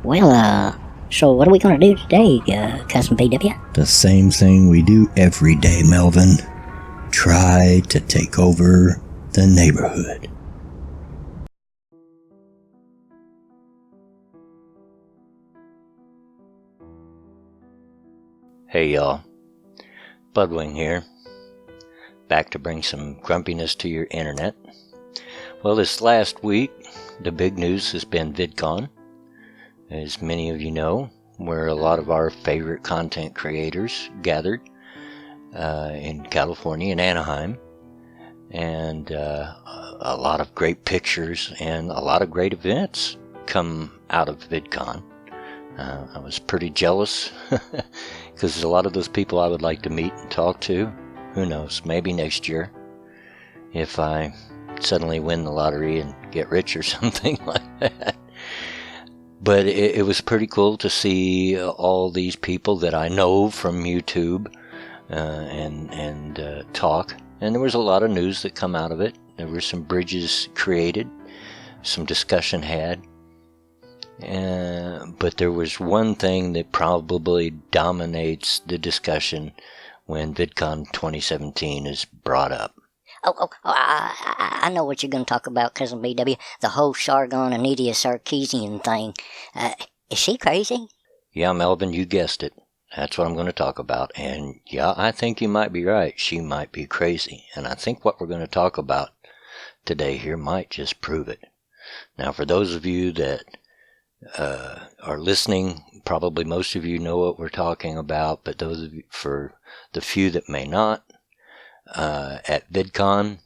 So what are we gonna do today, Cousin BW? The same thing we do every day, Melvin. Try to take over the neighborhood. Hey y'all, Budwing here, back to bring some grumpiness to your internet. Well, this last week, the big news has been VidCon, as many of you know, where a lot of our favorite content creators gathered in California, in Anaheim, and a lot of great pictures and a lot of great events come out of VidCon. I was pretty jealous because there's a lot of those people I would like to meet and talk to. Who knows, maybe next year if I suddenly win the lottery and get rich or something like that. But it was pretty cool to see all these people that I know from YouTube and talk. And there was a lot of news that come out of it. There were some bridges created, some discussion had. But there was one thing that probably dominates the discussion when VidCon 2017 is brought up. I know what you're gonna talk about, Cousin BW. The whole Sargon Anita Sarkeesian thing. Is she crazy? Yeah, Melvin, you guessed it. That's what I'm going to talk about. And yeah, I think you might be right. She might be crazy. And I think what we're going to talk about today here might just prove it. Now, for those of you that are listening, probably most of you know what we're talking about, but those of you, for the few that may not, at VidCon,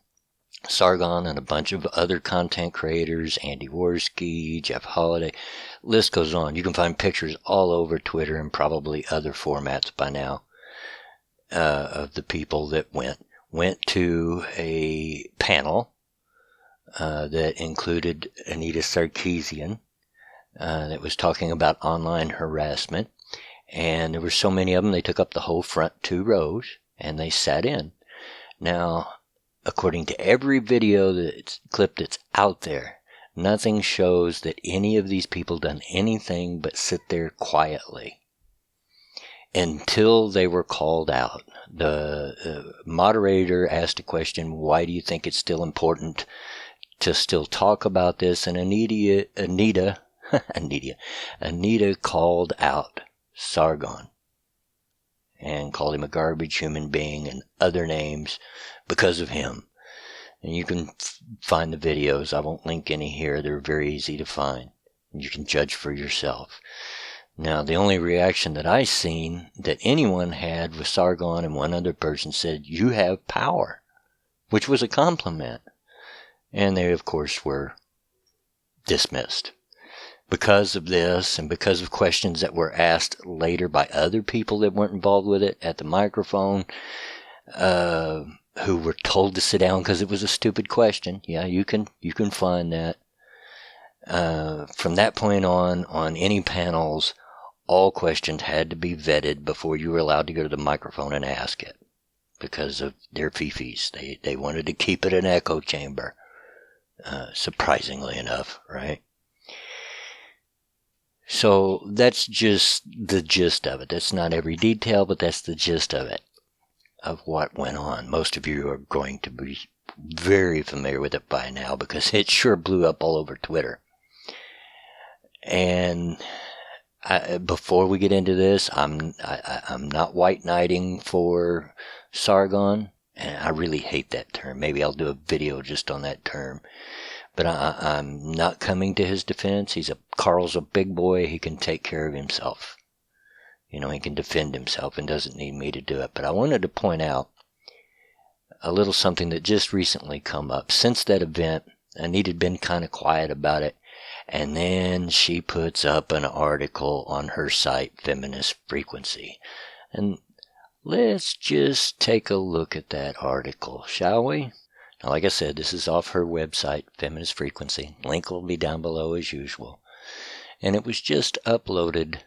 Sargon and a bunch of other content creators, Andy Worski, Jeff Holiday, list goes on. You can find pictures all over Twitter and probably other formats by now of the people that went to a panel that included Anita Sarkeesian, that was talking about online harassment. And there were so many of them, they took up the whole front 2 rows and they sat in. Now, according to every video clip that's out there, nothing shows that any of these people done anything but sit there quietly until they were called out. The moderator asked a question, why do you think it's still important to still talk about this? And Anita called out Sargon and called him a garbage human being and other names because of him. And you can find the videos. I won't link any here. They're very easy to find. You can judge for yourself. Now, the only reaction that I seen that anyone had was Sargon, and one other person said, "You have power," which was a compliment. And they, of course, were dismissed. Because of this, and because of questions that were asked later by other people that weren't involved with it at the microphone, who were told to sit down because it was a stupid question. Yeah, you can find that. From that point on any panels, all questions had to be vetted before you were allowed to go to the microphone and ask it because of their fifis. They wanted to keep it an echo chamber, surprisingly enough, right? So that's just the gist of it. That's not every detail, but that's the gist of it, of what went on. Most of you are going to be very familiar with it by now because it sure blew up all over Twitter. And before we get into this, I'm not white knighting for Sargon, and I really hate that term. Maybe I'll do a video just on that term. But I'm not coming to his defense. Carl's a big boy. He can take care of himself. You know, he can defend himself and doesn't need me to do it. But I wanted to point out a little something that just recently come up. Since that event, Anita had been kind of quiet about it. And then she puts up an article on her site, Feminist Frequency. And let's just take a look at that article, shall we? Now, like I said, this is off her website, Feminist Frequency. Link will be down below as usual. And it was just uploaded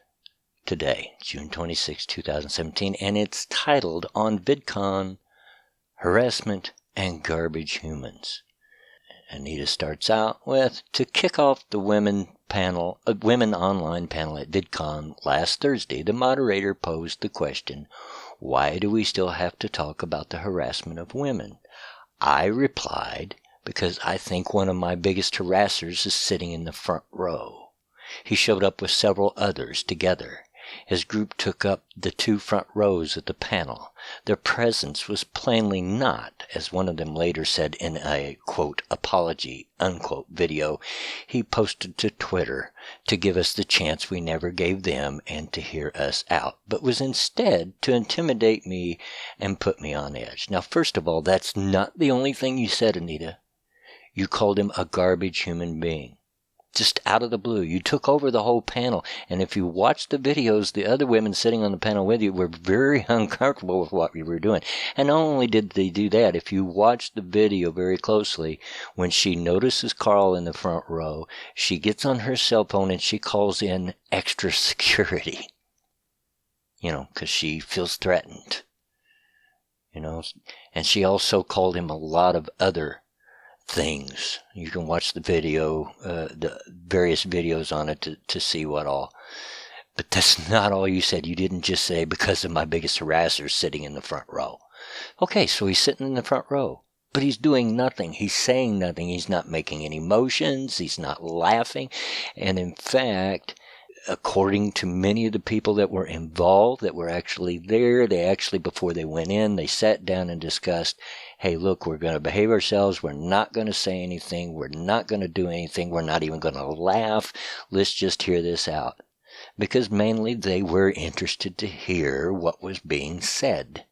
today, June 26, 2017, and it's titled On VidCon, Harassment and Garbage Humans. Anita starts out with, to kick off the women panel, a women online panel at VidCon last Thursday, the moderator posed the question, why do we still have to talk about the harassment of women? I replied, because I think one of my biggest harassers is sitting in the front row. He showed up with several others together. His group took up the 2 front rows of the panel. Their presence was plainly not, as one of them later said in a, quote, apology, unquote, video he posted to Twitter, to give us the chance we never gave them and to hear us out, but was instead to intimidate me and put me on edge. Now, first of all, that's not the only thing you said, Anita. You called him a garbage human being. Just out of the blue. You took over the whole panel. And if you watch the videos, the other women sitting on the panel with you were very uncomfortable with what you were doing. And not only did they do that, if you watch the video very closely, when she notices Carl in the front row, she gets on her cell phone and she calls in extra security. Because she feels threatened. And she also called him a lot of other things. You can watch the video, the various videos on it to see what all. But that's not all you said. You didn't just say, because of my biggest harasser sitting in the front row. Okay, so he's sitting in the front row. But he's doing nothing. He's saying nothing. He's not making any motions. He's not laughing. And in fact, according to many of the people that were involved, that were actually there, they actually, before they went in, they sat down and discussed, hey, look, we're going to behave ourselves. We're not going to say anything. We're not going to do anything. We're not even going to laugh. Let's just hear this out. Because mainly they were interested to hear what was being said.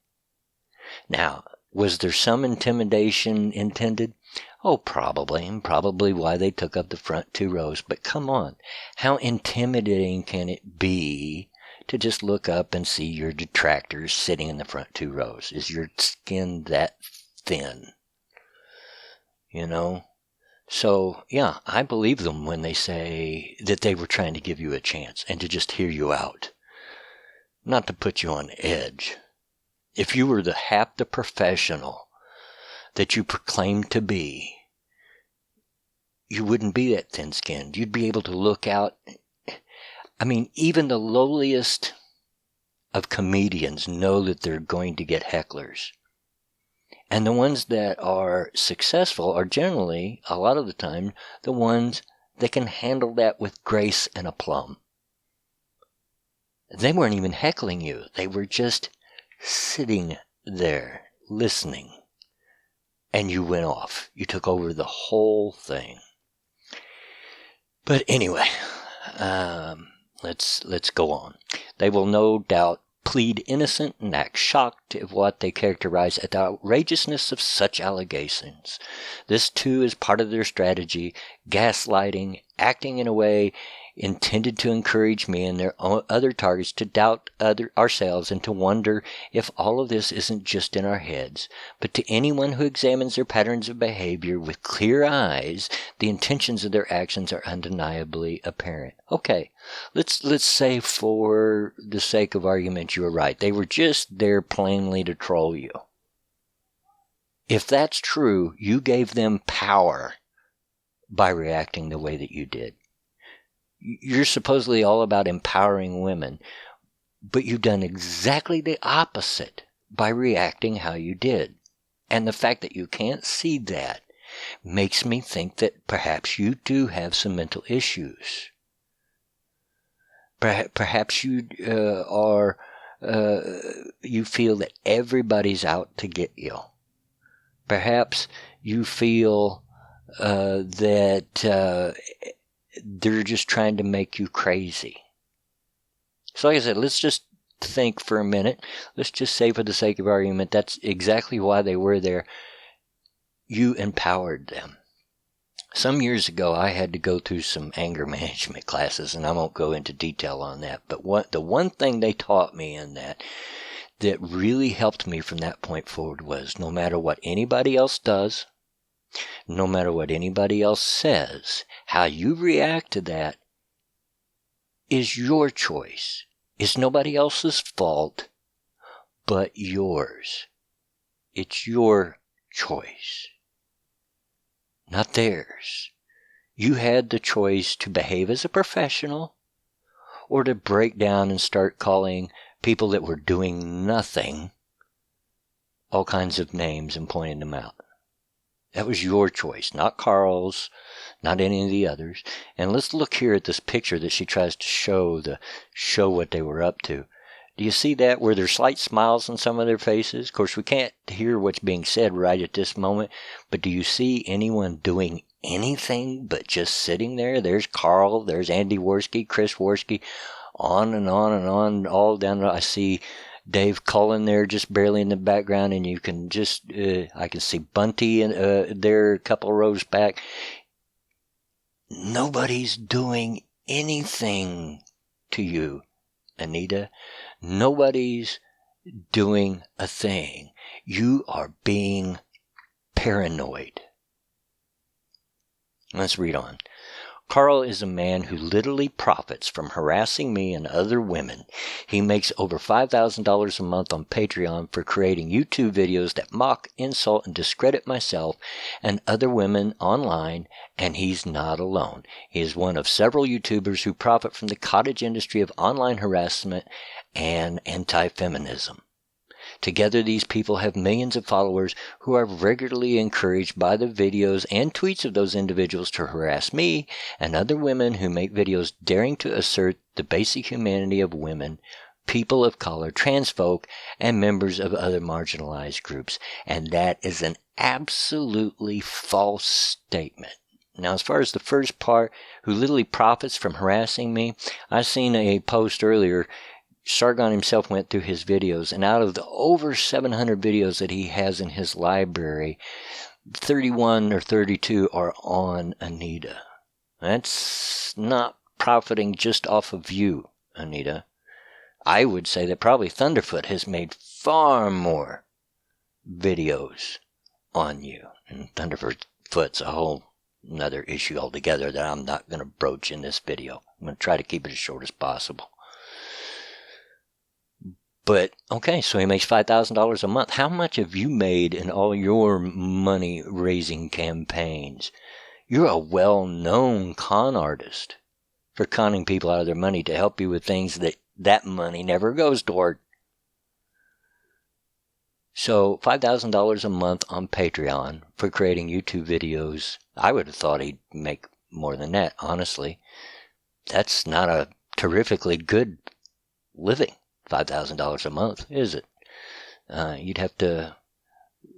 Now, was there some intimidation intended? Oh, probably, and probably why they took up the front 2 rows. But come on, how intimidating can it be to just look up and see your detractors sitting in the front 2 rows? Is your skin that thin? So, yeah, I believe them when they say that they were trying to give you a chance and to just hear you out, not to put you on edge. If you were half the professional that you proclaim to be, you wouldn't be that thin-skinned. You'd be able to look out. I mean, even the lowliest of comedians know that they're going to get hecklers. And the ones that are successful are generally, a lot of the time, the ones that can handle that with grace and aplomb. They weren't even heckling you. They were just sitting there, listening. And you went off. You took over the whole thing. But anyway, let's go on. They will no doubt plead innocent and act shocked at what they characterize as the outrageousness of such allegations. This, too, is part of their strategy, gaslighting, acting in a way intended to encourage me and their other targets to doubt ourselves and to wonder if all of this isn't just in our heads. But to anyone who examines their patterns of behavior with clear eyes, the intentions of their actions are undeniably apparent. Okay, let's say for the sake of argument you were right. They were just there plainly to troll you. If that's true, you gave them power by reacting the way that you did. You're supposedly all about empowering women, but you've done exactly the opposite by reacting how you did. And the fact that you can't see that makes me think that perhaps you do have some mental issues. Perhaps you you feel that everybody's out to get you. Perhaps you feel that they're just trying to make you crazy. So like I said, let's just think for a minute. Let's just say for the sake of argument, that's exactly why they were there. You empowered them. Some years ago, I had to go through some anger management classes, and I won't go into detail on that. But the one thing they taught me in that really helped me from that point forward was no matter what anybody else does, no matter what anybody else says, how you react to that is your choice. It's nobody else's fault but yours. It's your choice, not theirs. You had the choice to behave as a professional or to break down and start calling people that were doing nothing all kinds of names and pointing them out. That was your choice, not Carl's, not any of the others. And let's look here at this picture that she tries to show what they were up to. Do you see that, where there's slight smiles on some of their faces? Of course, we can't hear what's being said right at this moment, but do you see anyone doing anything but just sitting there? There's Carl, there's Andy Worski, Chris Worski, on and on and on, all down. I see Dave Cullen there just barely in the background, and you can just, I can see Bunty there a couple rows back. Nobody's doing anything to you, Anita. Nobody's doing a thing. You are being paranoid. Let's read on. Carl is a man who literally profits from harassing me and other women. He makes over $5,000 a month on Patreon for creating YouTube videos that mock, insult, and discredit myself and other women online, and he's not alone. He is one of several YouTubers who profit from the cottage industry of online harassment and anti-feminism. Together, these people have millions of followers who are regularly encouraged by the videos and tweets of those individuals to harass me and other women who make videos daring to assert the basic humanity of women, people of color, trans folk, and members of other marginalized groups. And that is an absolutely false statement. Now, as far as the first part, who literally profits from harassing me, I seen a post earlier. Sargon himself went through his videos, and out of the over 700 videos that he has in his library, 31 or 32 are on Anita. That's not profiting just off of you, Anita. I would say that probably Thunderfoot has made far more videos on you. And Thunderfoot's a whole another issue altogether that I'm not going to broach in this video. I'm going to try to keep it as short as possible. But, okay, so he makes $5,000 a month. How much have you made in all your money-raising campaigns? You're a well-known con artist for conning people out of their money to help you with things that money never goes toward. So, $5,000 a month on Patreon for creating YouTube videos. I would have thought he'd make more than that, honestly. That's not a terrifically good living. $5,000 a month, is it? You'd have to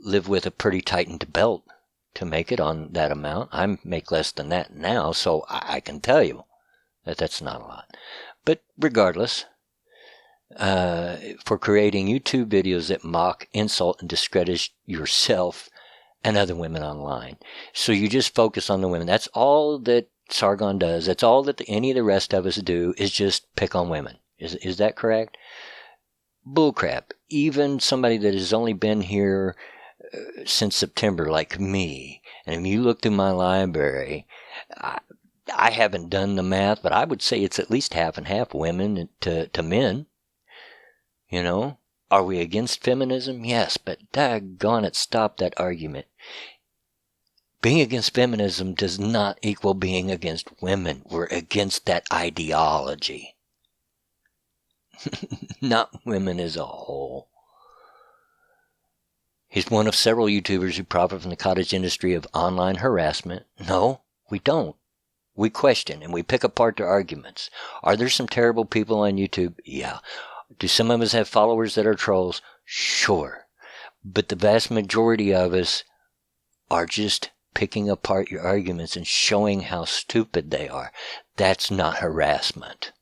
live with a pretty tightened belt to make it on that amount. I make less than that now, so I can tell you that that's not a lot. But regardless, for creating YouTube videos that mock, insult, and discredit yourself and other women online. So you just focus on the women. That's all that Sargon does. That's all that any of the rest of us do, is just pick on women. Is that correct? Bullcrap. Even somebody that has only been here since September, like me, and if you look through my library, I haven't done the math, but I would say it's at least half and half women to men. You know? Are we against feminism? Yes, but daggone it, stop that argument. Being against feminism does not equal being against women. We're against that ideology. Not women as a whole. He's one of several YouTubers who profit from the cottage industry of online harassment. No, we don't. We question and we pick apart their arguments. Are there some terrible people on YouTube? Yeah. Do some of us have followers that are trolls? Sure. But the vast majority of us are just picking apart your arguments and showing how stupid they are. That's not harassment.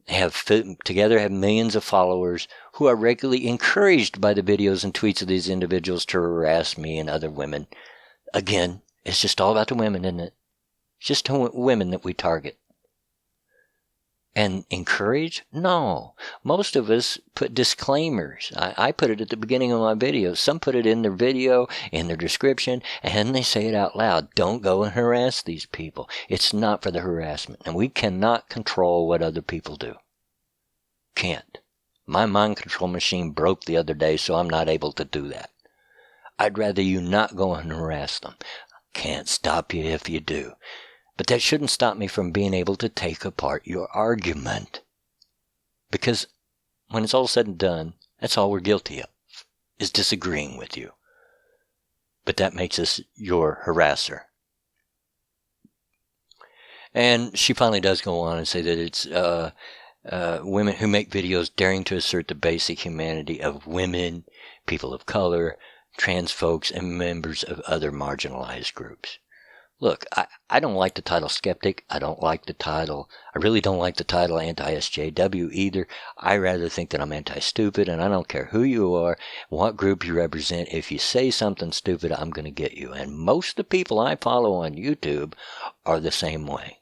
They have millions of followers who are regularly encouraged by the videos and tweets of these individuals to harass me and other women. Again, it's just all about the women, isn't it? It's just women that we target. And encourage? No. Most of us put disclaimers. I put it at the beginning of my videos. Some put it in their video, in their description, and they say it out loud. Don't go and harass these people. It's not for the harassment. And we cannot control what other people do. Can't. My mind control machine broke the other day, so I'm not able to do that. I'd rather you not go and harass them. can't stop you if you do. But that shouldn't stop me from being able to take apart your argument. Because when it's all said and done, that's all we're guilty of, is disagreeing with you. But that makes us your harasser. And she finally does go on and say that it's women who make videos daring to assert the basic humanity of women, people of color, trans folks, and members of other marginalized groups. Look, I don't like the title skeptic. I really don't like the title anti-SJW either. I rather think that I'm anti-stupid, and I don't care who you are, what group you represent. If you say something stupid, I'm going to get you. And most of the people I follow on YouTube are the same way.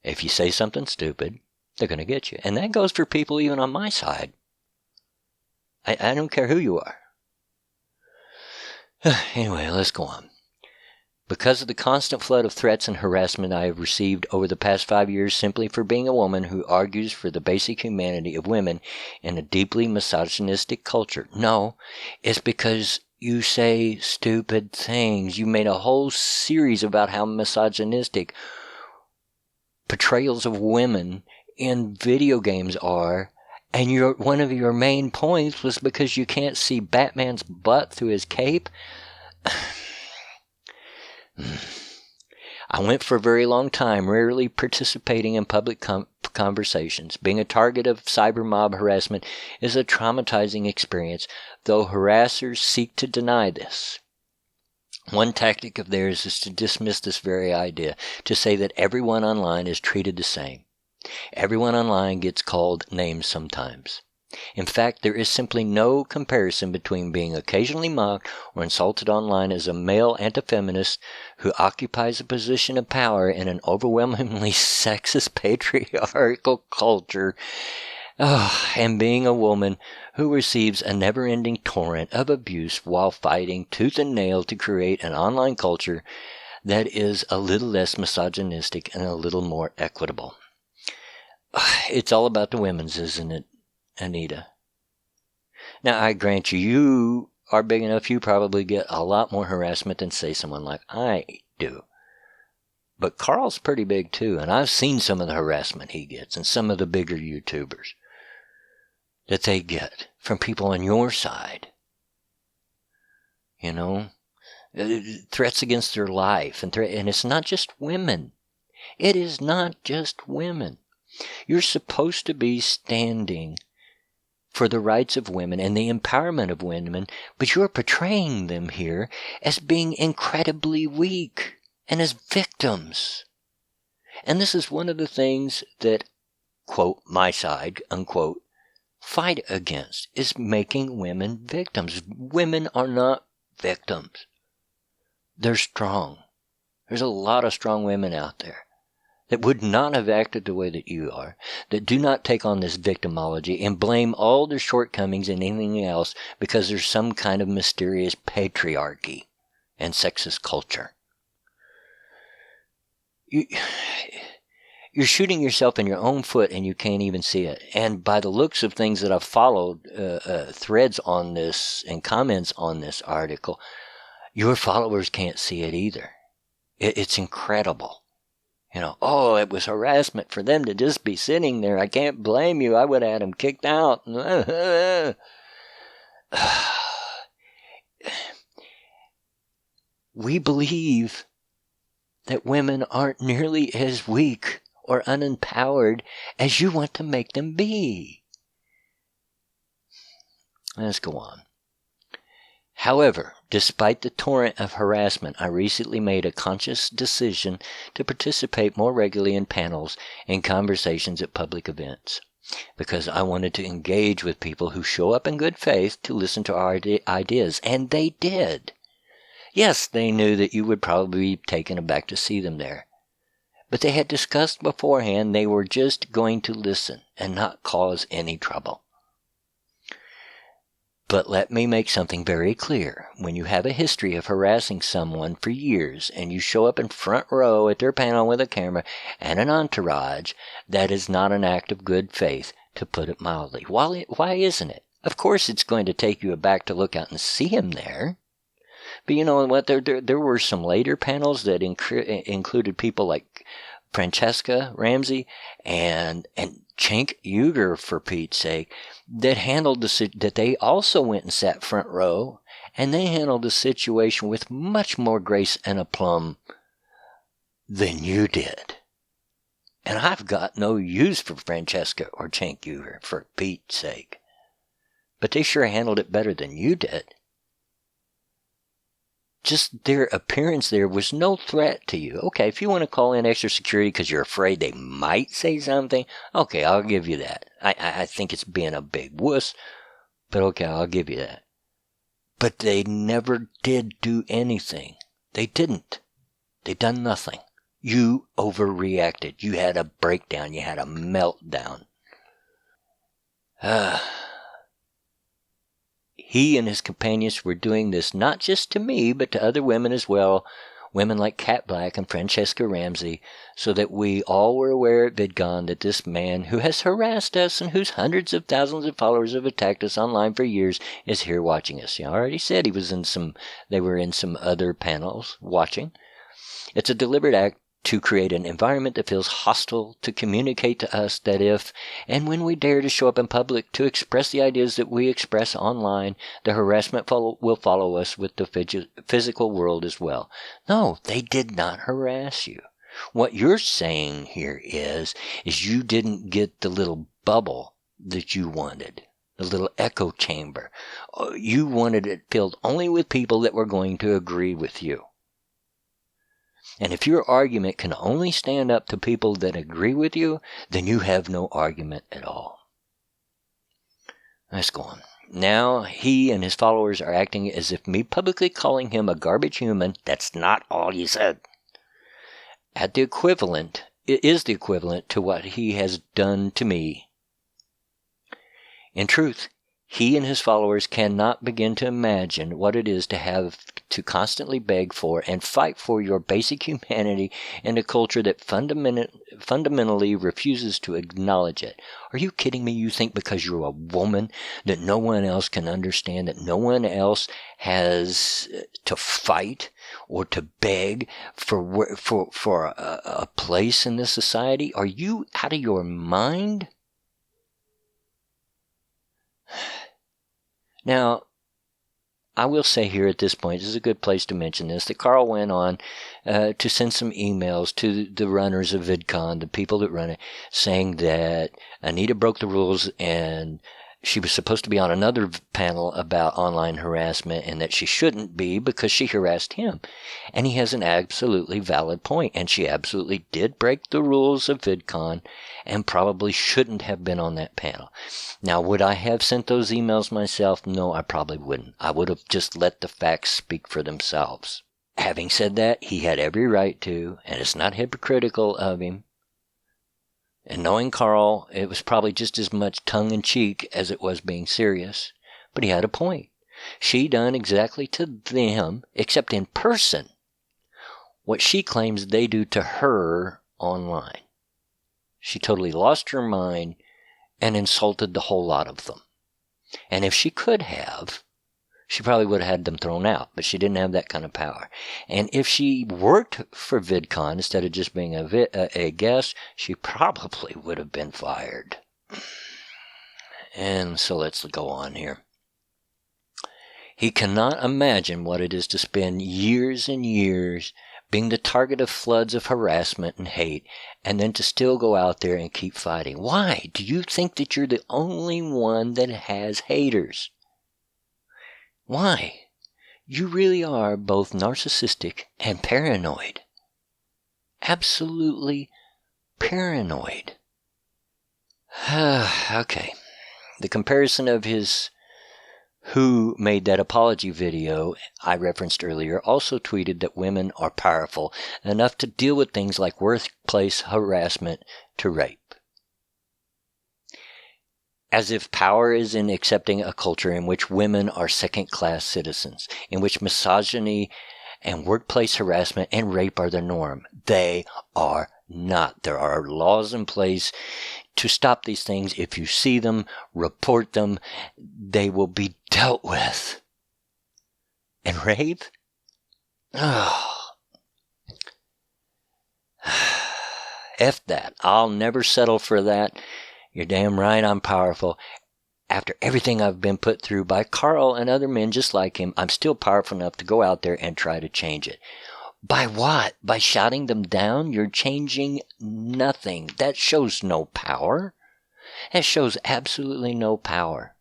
If you say something stupid, they're going to get you. And that goes for people even on my side. I don't care who you are. Anyway, let's go on. Because of the constant flood of threats and harassment I have received over the past 5 years simply for being a woman who argues for the basic humanity of women in a deeply misogynistic culture. No, it's because you say stupid things. You made a whole series about how misogynistic portrayals of women in video games are, and one of your main points was because you can't see Batman's butt through his cape. I went for a very long time, rarely participating in public conversations. Being a target of cyber mob harassment is a traumatizing experience, though harassers seek to deny this. One tactic of theirs is to dismiss this very idea, to say that everyone online is treated the same. Everyone online gets called names sometimes. In fact, there is simply no comparison between being occasionally mocked or insulted online as a male anti-feminist who occupies a position of power in an overwhelmingly sexist patriarchal culture, and being a woman who receives a never-ending torrent of abuse while fighting tooth and nail to create an online culture that is a little less misogynistic and a little more equitable. It's all about the women's, isn't it, Anita? Now, I grant you are big enough, you probably get a lot more harassment than, say, someone like I do. But Carl's pretty big, too, and I've seen some of the harassment he gets and some of the bigger YouTubers that they get from people on your side. You know? Threats against their life. And it's not just women. It is not just women. You're supposed to be standing for the rights of women and the empowerment of women, but you're portraying them here as being incredibly weak and as victims. And this is one of the things that, quote, my side, unquote, fight against, is making women victims. Women are not victims. They're strong. There's a lot of strong women out there that would not have acted the way that you are, that do not take on this victimology and blame all their shortcomings and anything else because there's some kind of mysterious patriarchy and sexist culture. You're shooting yourself in your own foot and you can't even see it. And by the looks of things that I've followed, threads on this and comments on this article, your followers can't see it either. It's incredible. You know, it was harassment for them to just be sitting there. I can't blame you. I would have had them kicked out. We believe that women aren't nearly as weak or unempowered as you want to make them be. Let's go on. However, despite the torrent of harassment, I recently made a conscious decision to participate more regularly in panels and conversations at public events, because I wanted to engage with people who show up in good faith to listen to our ideas, and they did. Yes, they knew that you would probably be taken aback to see them there, but they had discussed beforehand they were just going to listen and not cause any trouble. But let me make something very clear. When you have a history of harassing someone for years and you show up in front row at their panel with a camera and an entourage, that is not an act of good faith, to put it mildly. Why isn't it? Of course it's going to take you aback to look out and see him there. But you know what? There were some later panels that included people like Francesca Ramsey and Cenk Uygur, for Pete's sake, that they also went and sat front row, and they handled the situation with much more grace and aplomb than you did. And I've got no use for Francesca or Cenk Uygur, for Pete's sake. But they sure handled it better than you did. Just their appearance there was no threat to you. Okay, if you want to call in extra security because you're afraid they might say something, okay, I'll give you that. I think it's being a big wuss, but okay, I'll give you that. But they never did do anything. They didn't. They done nothing. You overreacted. You had a breakdown. You had a meltdown. He and his companions were doing this not just to me, but to other women as well, women like Kat Black and Francesca Ramsey, so that we all were aware at VidCon that this man who has harassed us and whose hundreds of thousands of followers have attacked us online for years is here watching us. I already said they were in some other panels watching. It's a deliberate act to create an environment that feels hostile, to communicate to us that if and when we dare to show up in public to express the ideas that we express online, the harassment will follow us with the physical world as well. No, they did not harass you. What you're saying here is you didn't get the little bubble that you wanted, the little echo chamber. You wanted it filled only with people that were going to agree with you. And if your argument can only stand up to people that agree with you, then you have no argument at all. Let's go on. Now he and his followers are acting as if me publicly calling him a garbage human, that's not all you said. It is the equivalent to what he has done to me. In truth, he and his followers cannot begin to imagine what it is to have to constantly beg for and fight for your basic humanity in a culture that fundamentally refuses to acknowledge it. Are you kidding me? You think because you're a woman that no one else can understand, that no one else has to fight or to beg for a place in this society? Are you out of your mind? Now, I will say here at this point, this is a good place to mention this, that Carl went on to send some emails to the runners of VidCon, the people that run it, saying that Anita broke the rules and she was supposed to be on another panel about online harassment and that she shouldn't be because she harassed him. And he has an absolutely valid point, and she absolutely did break the rules of VidCon and probably shouldn't have been on that panel. Now, would I have sent those emails myself? No, I probably wouldn't. I would have just let the facts speak for themselves. Having said that, he had every right to, and it's not hypocritical of him. And knowing Carl, it was probably just as much tongue-in-cheek as it was being serious. But he had a point. She done exactly to them, except in person, what she claims they do to her online. She totally lost her mind and insulted the whole lot of them. And if she could have, she probably would have had them thrown out, but she didn't have that kind of power. And if she worked for VidCon instead of just being a guest, she probably would have been fired. And so let's go on here. He cannot imagine what it is to spend years and years being the target of floods of harassment and hate, and then to still go out there and keep fighting. Why? Do you think that you're the only one that has haters? Why? You really are both narcissistic and paranoid. Absolutely paranoid. Okay. The comparison of his Who Made That Apology video I referenced earlier also tweeted that women are powerful enough to deal with things like workplace harassment to rape. As if power is in accepting a culture in which women are second-class citizens, in which misogyny and workplace harassment and rape are the norm. They are not. There are laws in place to stop these things. If you see them, report them. They will be dealt with. And rape? Oh. F that. I'll never settle for that. You're damn right I'm powerful. After everything I've been put through by Carl and other men just like him, I'm still powerful enough to go out there and try to change it. By what? By shouting them down? You're changing nothing. That shows no power. That shows absolutely no power.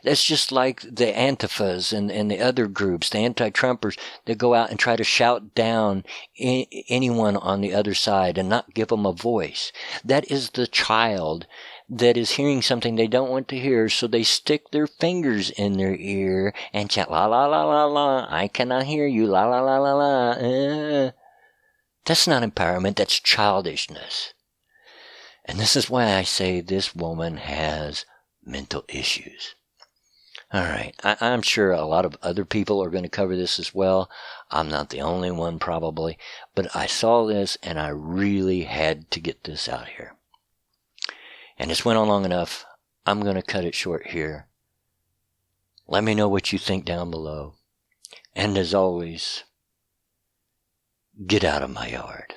That's just like the Antifas and the other groups, the anti-Trumpers, that go out and try to shout down anyone on the other side and not give them a voice. That is the child that is hearing something they don't want to hear, so they stick their fingers in their ear and chant, la la la la la, I cannot hear you, la la la la la. That's not empowerment, that's childishness. And this is why I say this woman has mental issues. All right, I'm sure a lot of other people are going to cover this as well. I'm not the only one probably, but I saw this and I really had to get this out here. And this went on long enough. I'm going to cut it short here. Let me know what you think down below. And as always, get out of my yard.